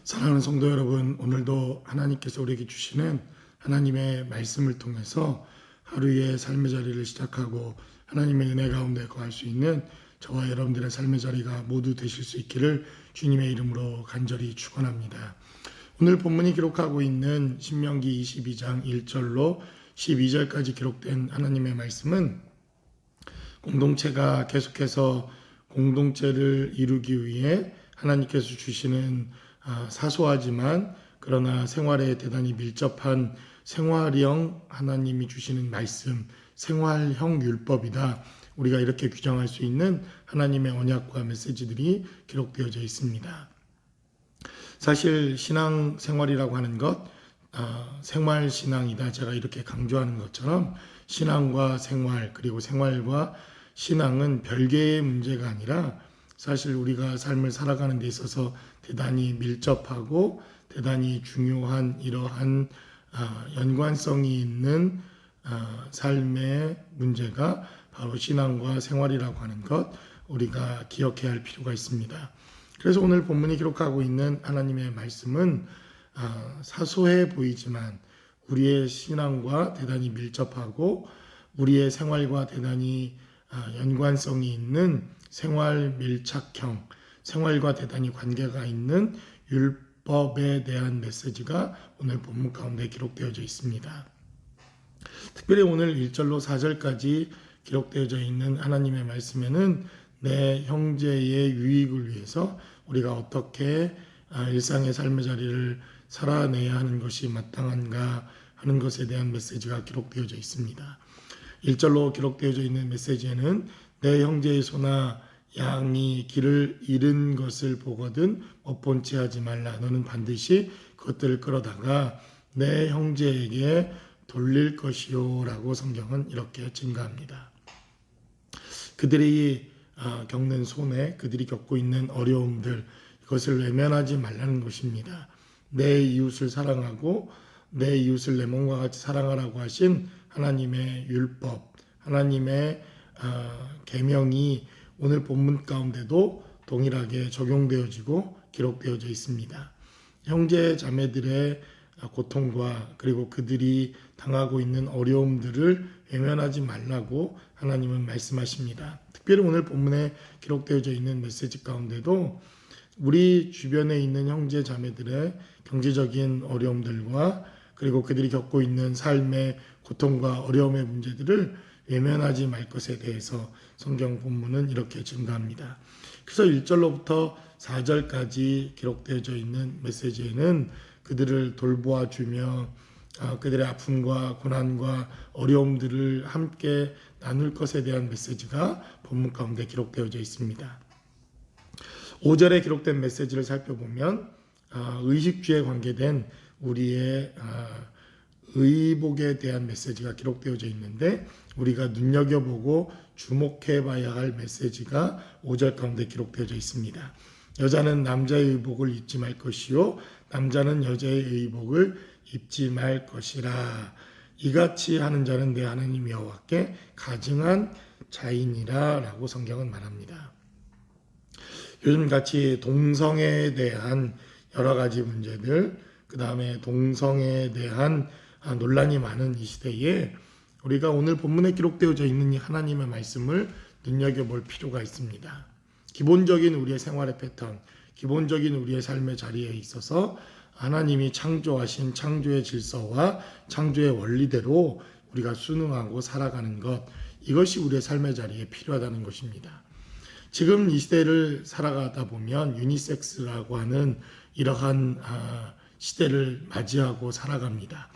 사랑하는 성도 여러분, 오늘도 하나님께서 우리에게 주시는 하나님의 말씀을 통해서 하루의 삶의 자리를 시작하고 하나님의 은혜 가운데 거할 수 있는 저와 여러분들의 삶의 자리가 모두 되실 수 있기를 주님의 이름으로 간절히 축원합니다. 오늘 본문이 기록하고 있는 신명기 22장 1절로 12절까지 기록된 하나님의 말씀은 공동체가 계속해서 공동체를 이루기 위해 하나님께서 주시는 사소하지만 그러나 생활에 대단히 밀접한 생활형 하나님이 주시는 말씀, 생활형 율법이다. 우리가 이렇게 규정할 수 있는 하나님의 언약과 메시지들이 기록되어져 있습니다. 사실 신앙 생활이라고 하는 것, 생활 신앙이다. 제가 이렇게 강조하는 것처럼 신앙과 생활, 그리고 생활과 신앙은 별개의 문제가 아니라 사실 우리가 삶을 살아가는 데 있어서 대단히 밀접하고 대단히 중요한 이러한 연관성이 있는 삶의 문제가 바로 신앙과 생활이라고 하는 것, 우리가 기억해야 할 필요가 있습니다. 그래서 오늘 본문이 기록하고 있는 하나님의 말씀은 사소해 보이지만 우리의 신앙과 대단히 밀접하고 우리의 생활과 대단히 연관성이 있는 생활 밀착형, 생활과 대단히 관계가 있는 율법에 대한 메시지가 오늘 본문 가운데 기록되어져 있습니다. 특별히 오늘 1절로 4절까지 기록되어져 있는 하나님의 말씀에는 내 형제의 유익을 위해서 우리가 어떻게 일상의 삶의 자리를 살아내야 하는 것이 마땅한가 하는 것에 대한 메시지가 기록되어져 있습니다. 1절로 기록되어져 있는 메시지에는 내 형제의 소나 양이 길을 잃은 것을 보거든 못 채 하지 말라. 너는 반드시 그것들을 끌어다가 내 형제에게 돌릴 것이요 라고 성경은 이렇게 증가합니다. 그들이 겪는 손해, 그들이 겪고 있는 어려움들, 이것을 외면하지 말라는 것입니다. 내 이웃을 사랑하고 내 이웃을 내 몸과 같이 사랑하라고 하신 하나님의 율법, 하나님의 계명이 오늘 본문 가운데도 동일하게 적용되어지고 기록되어져 있습니다. 형제 자매들의 고통과 그리고 그들이 당하고 있는 어려움들을 외면하지 말라고 하나님은 말씀하십니다. 특별히 오늘 본문에 기록되어져 있는 메시지 가운데도 우리 주변에 있는 형제 자매들의 경제적인 어려움들과 그리고 그들이 겪고 있는 삶의 고통과 어려움의 문제들을 외면하지 말 것에 대해서 성경 본문은 이렇게 증가합니다. 그래서 1절로부터 4절까지 기록되어져 있는 메시지에는 그들을 돌보아 주며 그들의 아픔과 고난과 어려움들을 함께 나눌 것에 대한 메시지가 본문 가운데 기록되어져 있습니다. 5절에 기록된 메시지를 살펴보면 의식주에 관계된 우리의 의복에 대한 메시지가 기록되어져 있는데 우리가 눈여겨보고 주목해봐야 할 메시지가 5절 가운데 기록되어져 있습니다. 여자는 남자의 의복을 입지 말 것이요 남자는 여자의 의복을 입지 말 것이라. 이같이 하는 자는 내 하나님 여호와께 가증한 자이니라 라고 성경은 말합니다. 요즘같이 동성애에 대한 여러 가지 문제들, 그 다음에 동성애에 대한 논란이 많은 이 시대에 우리가 오늘 본문에 기록되어져 있는 이 하나님의 말씀을 눈여겨볼 필요가 있습니다. 기본적인 우리의 생활의 패턴, 기본적인 우리의 삶의 자리에 있어서 하나님이 창조하신 창조의 질서와 창조의 원리대로 우리가 순응하고 살아가는 것, 이것이 우리의 삶의 자리에 필요하다는 것입니다. 지금 이 시대를 살아가다 보면 유니섹스라고 하는 이러한 시대를 맞이하고 살아갑니다.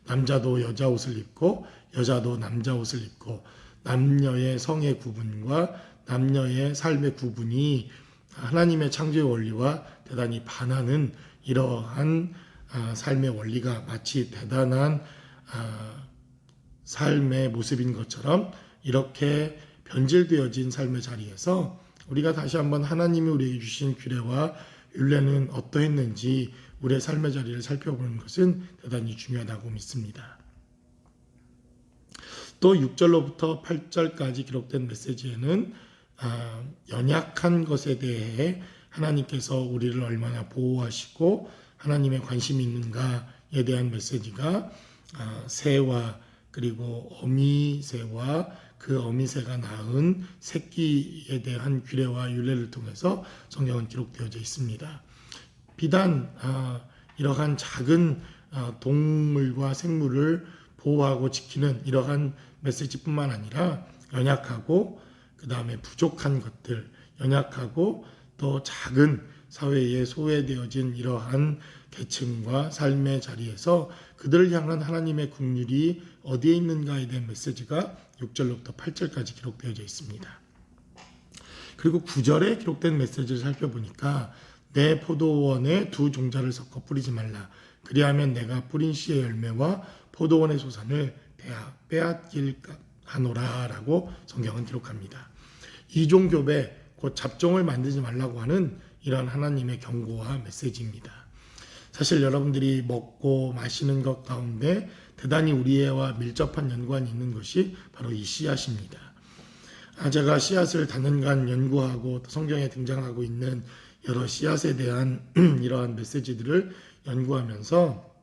남자도 여자 옷을 입고 여자도 남자 옷을 입고 남녀의 성의 구분과 남녀의 삶의 구분이 하나님의 창조의 원리와 대단히 반하는 이러한 삶의 원리가 마치 대단한 삶의 모습인 것처럼 이렇게 변질되어진 삶의 자리에서 우리가 다시 한번 하나님이 우리에게 주신 규례와 율례는 어떠했는지 우리의 삶의 자리를 살펴보는 것은 대단히 중요하다고 믿습니다. 또 6절로부터 8절까지 기록된 메시지에는 연약한 것에 대해 하나님께서 우리를 얼마나 보호하시고 하나님의 관심이 있는가에 대한 메시지가 새와 그리고 어미새와 그 어미새가 낳은 새끼에 대한 규례와 율례를 통해서 성경은 기록되어져 있습니다. 비단 이러한 작은 동물과 생물을 보호하고 지키는 이러한 메시지뿐만 아니라 연약하고 그 다음에 부족한 것들, 연약하고 또 작은 사회에 소외되어진 이러한 계층과 삶의 자리에서 그들을 향한 하나님의 긍휼이 어디에 있는가에 대한 메시지가 6절로부터 8절까지 기록되어져 있습니다. 그리고 9절에 기록된 메시지를 살펴보니까 내 포도원에 두 종자를 섞어 뿌리지 말라. 그리하면 내가 뿌린 씨의 열매와 포도원의 소산을 빼앗길 하노라 라고 성경은 기록합니다. 이종교배 곧 잡종을 만들지 말라고 하는 이러한 하나님의 경고와 메시지입니다. 사실 여러분들이 먹고 마시는 것 가운데 대단히 우리와 밀접한 연관이 있는 것이 바로 이 씨앗입니다. 제가 씨앗을 단연간 연구하고 또 성경에 등장하고 있는 여러 씨앗에 대한 이러한 메시지들을 연구하면서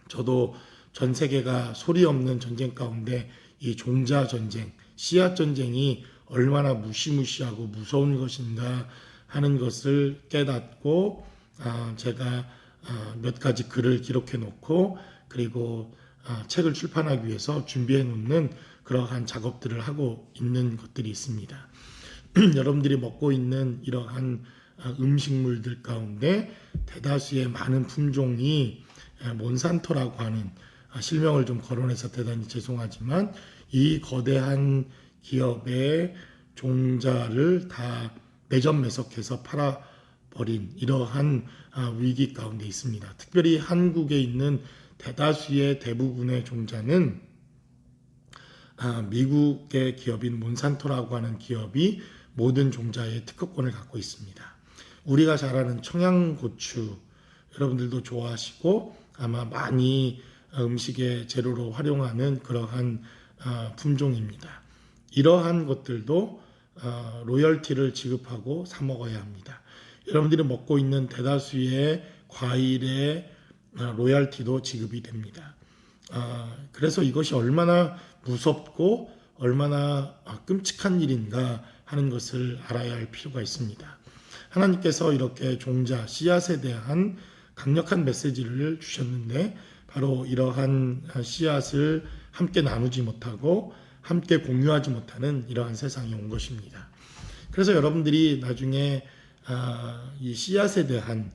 저도 전 세계가 소리 없는 전쟁 가운데 이 종자 전쟁, 씨앗 전쟁이 얼마나 무시무시하고 무서운 것인가 하는 것을 깨닫고 제가 몇 가지 글을 기록해 놓고 그리고 책을 출판하기 위해서 준비해 놓는 그러한 작업들을 하고 있는 것들이 있습니다. 여러분들이 먹고 있는 이러한 음식물들 가운데 대다수의 많은 품종이 몬산토라고 하는 실명을 좀 거론해서 대단히 죄송하지만 이 거대한 기업의 종자를 다 매점매석해서 팔아버린 이러한 위기 가운데 있습니다. 특별히 한국에 있는 대다수의 대부분의 종자는 미국의 기업인 몬산토라고 하는 기업이 모든 종자의 특허권을 갖고 있습니다. 우리가 잘 아는 청양고추 여러분들도 좋아하시고 아마 많이 음식의 재료로 활용하는 그러한 품종입니다. 이러한 것들도 로열티를 지급하고 사 먹어야 합니다. 여러분들이 먹고 있는 대다수의 과일의 로열티도 지급이 됩니다. 그래서 이것이 얼마나 무섭고 얼마나 끔찍한 일인가 하는 것을 알아야 할 필요가 있습니다. 하나님께서 이렇게 종자, 씨앗에 대한 강력한 메시지를 주셨는데 바로 이러한 씨앗을 함께 나누지 못하고 함께 공유하지 못하는 이러한 세상이 온 것입니다. 그래서 여러분들이 나중에 이 씨앗에 대한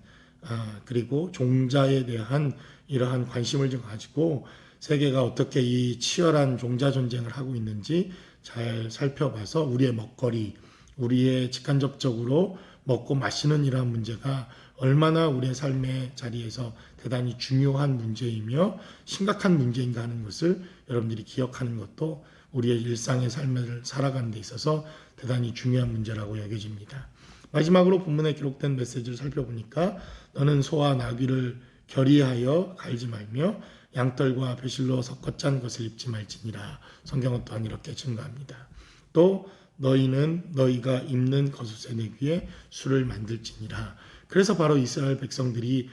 그리고 종자에 대한 이러한 관심을 좀 가지고 세계가 어떻게 이 치열한 종자 전쟁을 하고 있는지 잘 살펴봐서 우리의 먹거리, 우리의 직간접적으로 먹고 마시는 이러한 문제가 얼마나 우리의 삶의 자리에서 대단히 중요한 문제이며 심각한 문제인가 하는 것을 여러분들이 기억하는 것도 우리의 일상의 삶을 살아가는 데 있어서 대단히 중요한 문제라고 여겨집니다. 마지막으로 본문에 기록된 메시지를 살펴보니까 너는 소와 나귀를 결의하여 갈지 말며 양털과 배실로 섞어 짠 것을 입지 말지니라. 성경은 또한 이렇게 증거합니다. 또 너희는 너희가 입는 겉옷의 내귀에 술을 만들지니라. 그래서 바로 이스라엘 백성들이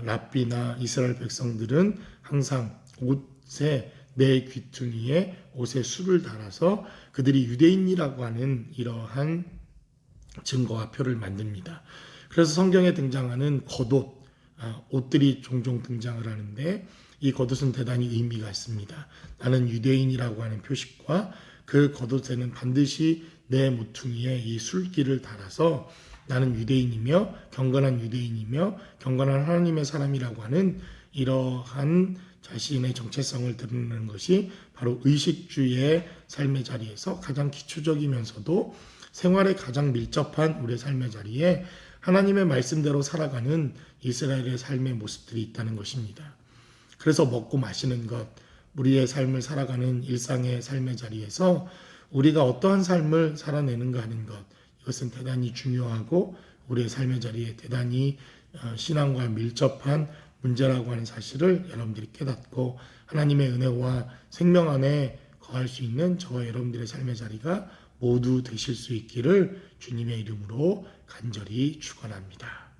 랍비나 이스라엘 백성들은 항상 옷에 내 귀퉁이에 옷에 술을 달아서 그들이 유대인이라고 하는 이러한 증거와 표를 만듭니다. 그래서 성경에 등장하는 겉옷, 옷들이 종종 등장을 하는데 이 겉옷은 대단히 의미가 있습니다. 나는 유대인이라고 하는 표식과 그 겉옷에는 반드시 내 모퉁이에 이 술기를 달아서 나는 유대인이며 경건한 유대인이며 경건한 하나님의 사람이라고 하는 이러한 자신의 정체성을 드러내는 것이 바로 의식주의 삶의 자리에서 가장 기초적이면서도 생활에 가장 밀접한 우리의 삶의 자리에 하나님의 말씀대로 살아가는 이스라엘의 삶의 모습들이 있다는 것입니다. 그래서 먹고 마시는 것, 우리의 삶을 살아가는 일상의 삶의 자리에서 우리가 어떠한 삶을 살아내는가 하는 것, 이것은 대단히 중요하고 우리의 삶의 자리에 대단히 신앙과 밀접한 문제라고 하는 사실을 여러분들이 깨닫고 하나님의 은혜와 생명 안에 거할 수 있는 저와 여러분들의 삶의 자리가 모두 되실 수 있기를 주님의 이름으로 간절히 축원합니다.